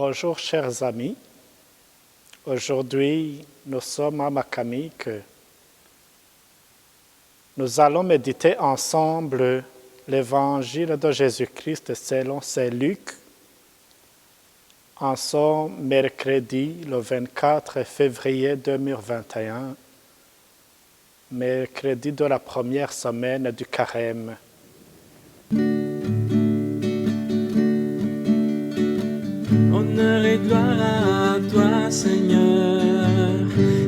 Bonjour chers amis, aujourd'hui nous sommes à Makamique. Nous allons méditer ensemble l'évangile de Jésus-Christ selon saint Luc en ce mercredi le 24 février 2021, mercredi de la première semaine du Carême. Honneur et gloire à toi, Seigneur,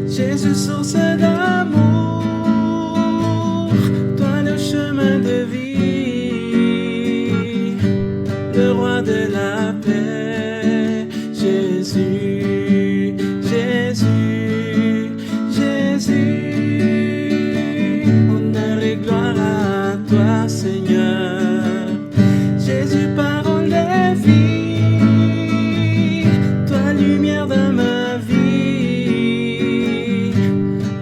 Jésus, source d'amour, toi le chemin de vie, le roi de la paix, Jésus, Jésus, Jésus. Honneur et gloire à toi, Seigneur, Jésus, parole de vie, lumière dans ma vie,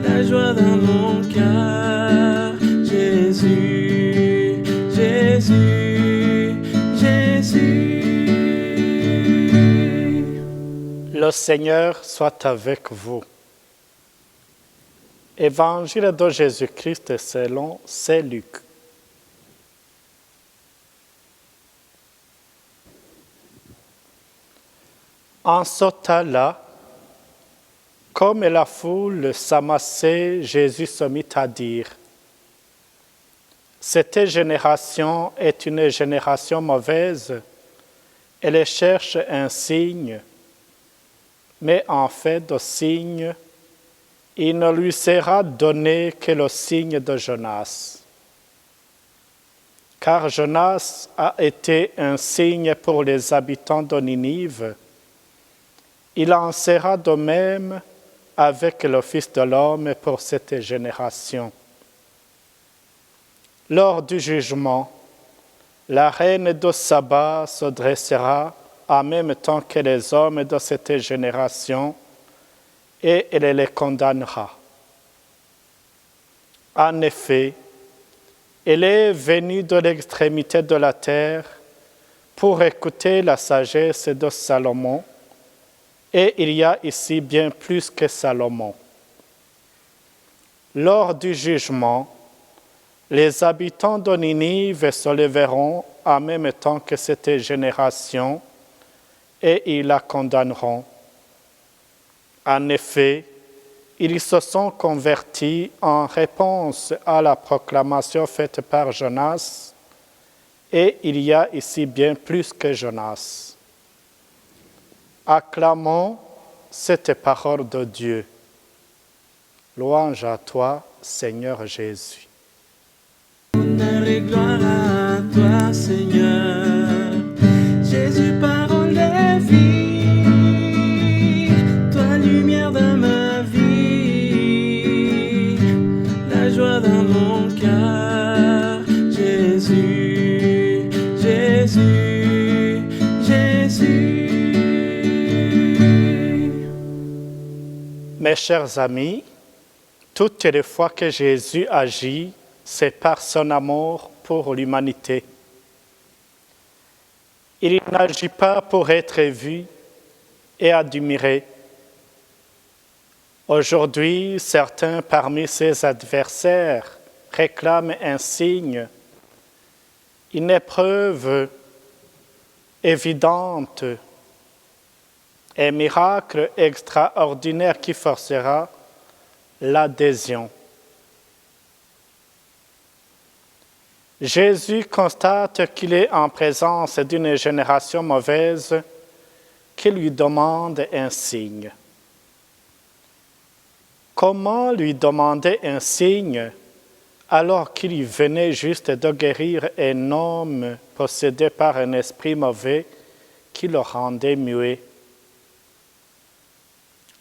la joie dans mon cœur, Jésus, Jésus, Jésus. Le Seigneur soit avec vous. Évangile de Jésus-Christ selon saint Luc. En ce temps-là, comme la foule s'amassait, Jésus se mit à dire : « Cette génération est une génération mauvaise, elle cherche un signe, mais en fait de signe, il ne lui sera donné que le signe de Jonas. Car Jonas a été un signe pour les habitants de Ninive. Il en sera de même avec le Fils de l'homme pour cette génération. Lors du jugement, la reine de Saba se dressera en même temps que les hommes de cette génération et elle les condamnera. En effet, elle est venue de l'extrémité de la terre pour écouter la sagesse de Salomon. Et il y a ici bien plus que Salomon. Lors du jugement, les habitants de Ninive se leveront en même temps que cette génération et ils la condamneront. En effet, ils se sont convertis en réponse à la proclamation faite par Jonas et il y a ici bien plus que Jonas. Acclamons cette parole de Dieu. Louange à toi, Seigneur Jésus. Honneur et gloire à toi, Seigneur, Jésus, parole de vie, toi lumière dans ma vie, la joie dans mon cœur, Jésus, Jésus, Jésus. Mes chers amis, toutes les fois que Jésus agit, c'est par son amour pour l'humanité. Il n'agit pas pour être vu et admiré. Aujourd'hui, certains parmi ses adversaires réclament un signe, une épreuve évidente, un miracle extraordinaire qui forcera l'adhésion. Jésus constate qu'il est en présence d'une génération mauvaise qui lui demande un signe. Comment lui demander un signe alors qu'il venait juste de guérir un homme possédé par un esprit mauvais qui le rendait muet?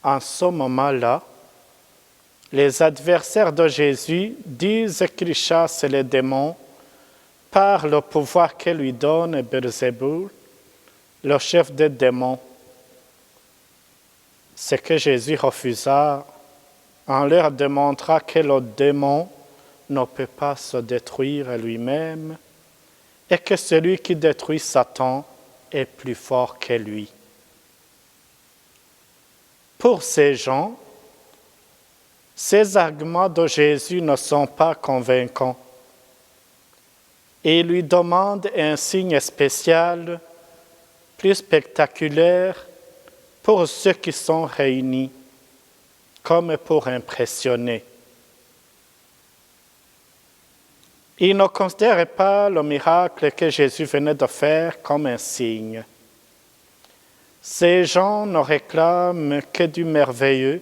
En ce moment-là, les adversaires de Jésus disent qu'il chasse les démons par le pouvoir que lui donne Beelzéboul, le chef des démons. Ce que Jésus refusa en leur démontrant que le démon ne peut pas se détruire lui-même et que celui qui détruit Satan est plus fort que lui. Pour ces gens, ces arguments de Jésus ne sont pas convaincants. Et il lui demande un signe spécial, plus spectaculaire, pour ceux qui sont réunis, comme pour impressionner. Il ne considère pas le miracle que Jésus venait de faire comme un signe. Ces gens ne réclament que du merveilleux,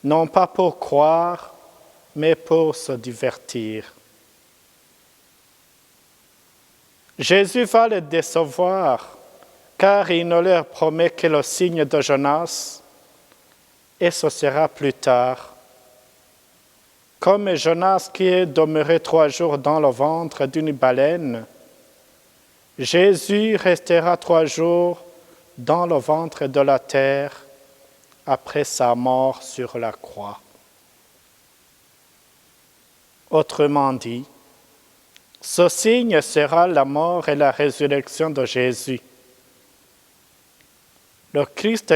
non pas pour croire, mais pour se divertir. Jésus va les décevoir, car il ne leur promet que le signe de Jonas, et ce sera plus tard. Comme Jonas qui est demeuré 3 jours dans le ventre d'une baleine, Jésus restera 3 jours dans le ventre de la terre après sa mort sur la croix. Autrement dit, ce signe sera la mort et la résurrection de Jésus. Le Christ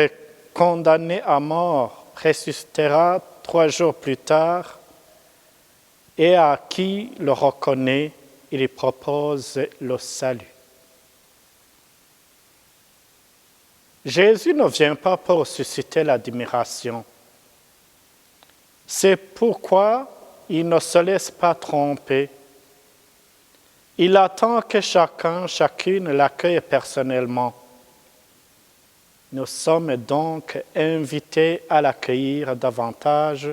condamné à mort ressuscitera 3 jours plus tard et à qui le reconnaît, il propose le salut. Jésus ne vient pas pour susciter l'admiration. C'est pourquoi il ne se laisse pas tromper. Il attend que chacune l'accueille personnellement. Nous sommes donc invités à l'accueillir davantage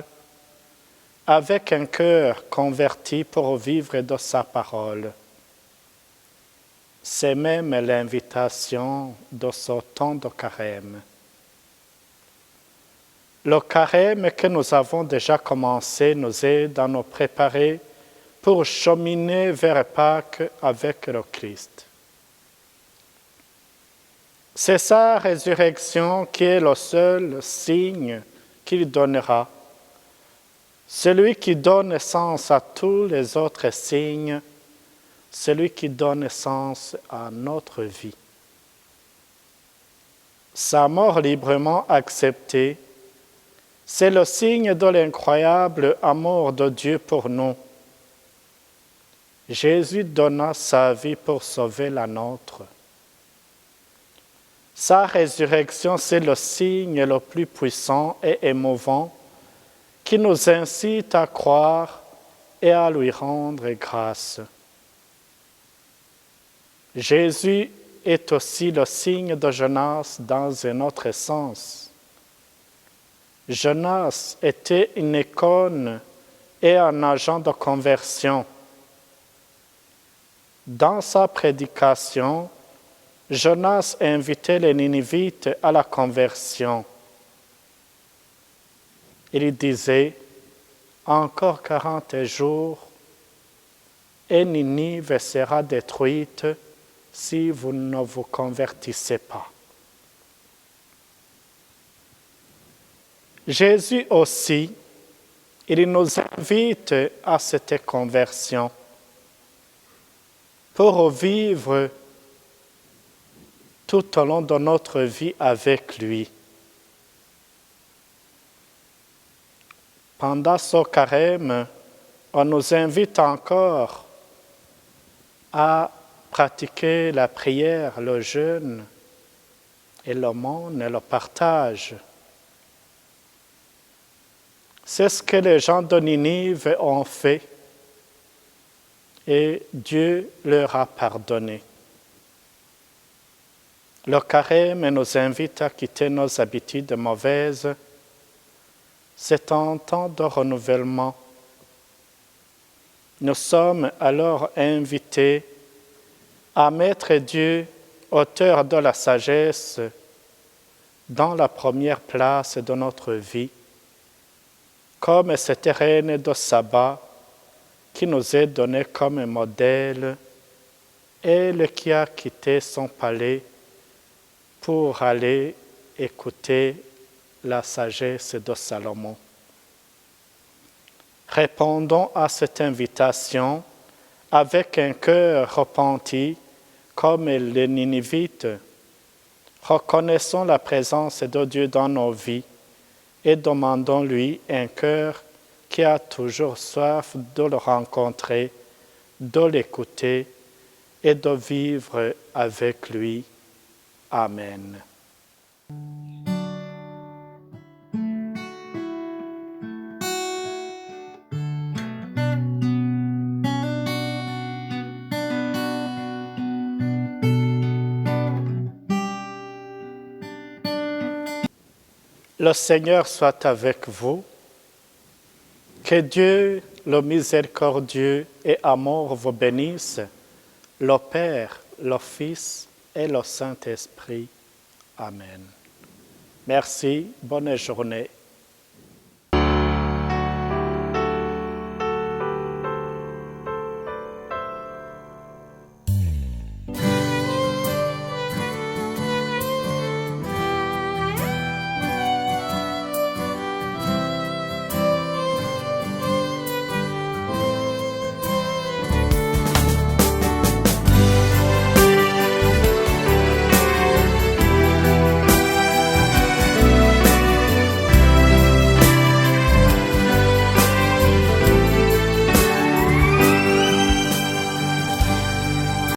avec un cœur converti pour vivre de sa parole. C'est même l'invitation de ce temps de carême. Le carême que nous avons déjà commencé nous aide à nous préparer pour cheminer vers Pâques avec le Christ. C'est sa résurrection qui est le seul signe qu'il donnera, celui qui donne sens à tous les autres signes, celui qui donne sens à notre vie. Sa mort librement acceptée, c'est le signe de l'incroyable amour de Dieu pour nous. Jésus donna sa vie pour sauver la nôtre. Sa résurrection, c'est le signe le plus puissant et émouvant qui nous incite à croire et à lui rendre grâce. Jésus est aussi le signe de Jonas dans un autre sens. Jonas était une icône et un agent de conversion. Dans sa prédication, Jonas invitait les Ninivites à la conversion. Il disait, « Encore 40 jours, et Ninive sera détruite si vous ne vous convertissez pas. » Jésus aussi, il nous invite à cette conversion pour vivre tout au long de notre vie avec lui. Pendant ce carême, on nous invite encore à pratiquer la prière, le jeûne et l'aumône et le partage. C'est ce que les gens de Ninive ont fait et Dieu leur a pardonné. Le carême nous invite à quitter nos habitudes mauvaises. C'est un temps de renouvellement. Nous sommes alors invités à mettre Dieu, auteur de la sagesse, dans la première place de notre vie, comme cette reine de Saba qui nous est donnée comme modèle, elle qui a quitté son palais pour aller écouter la sagesse de Salomon. Répondons à cette invitation avec un cœur repenti comme les Ninivites. Reconnaissons la présence de Dieu dans nos vies et demandons-lui un cœur qui a toujours soif de le rencontrer, de l'écouter et de vivre avec lui. Amen. Le Seigneur soit avec vous. Que Dieu, le miséricordieux et amour vous bénisse, le Père, le Fils et le Saint-Esprit. Amen. Merci, bonne journée.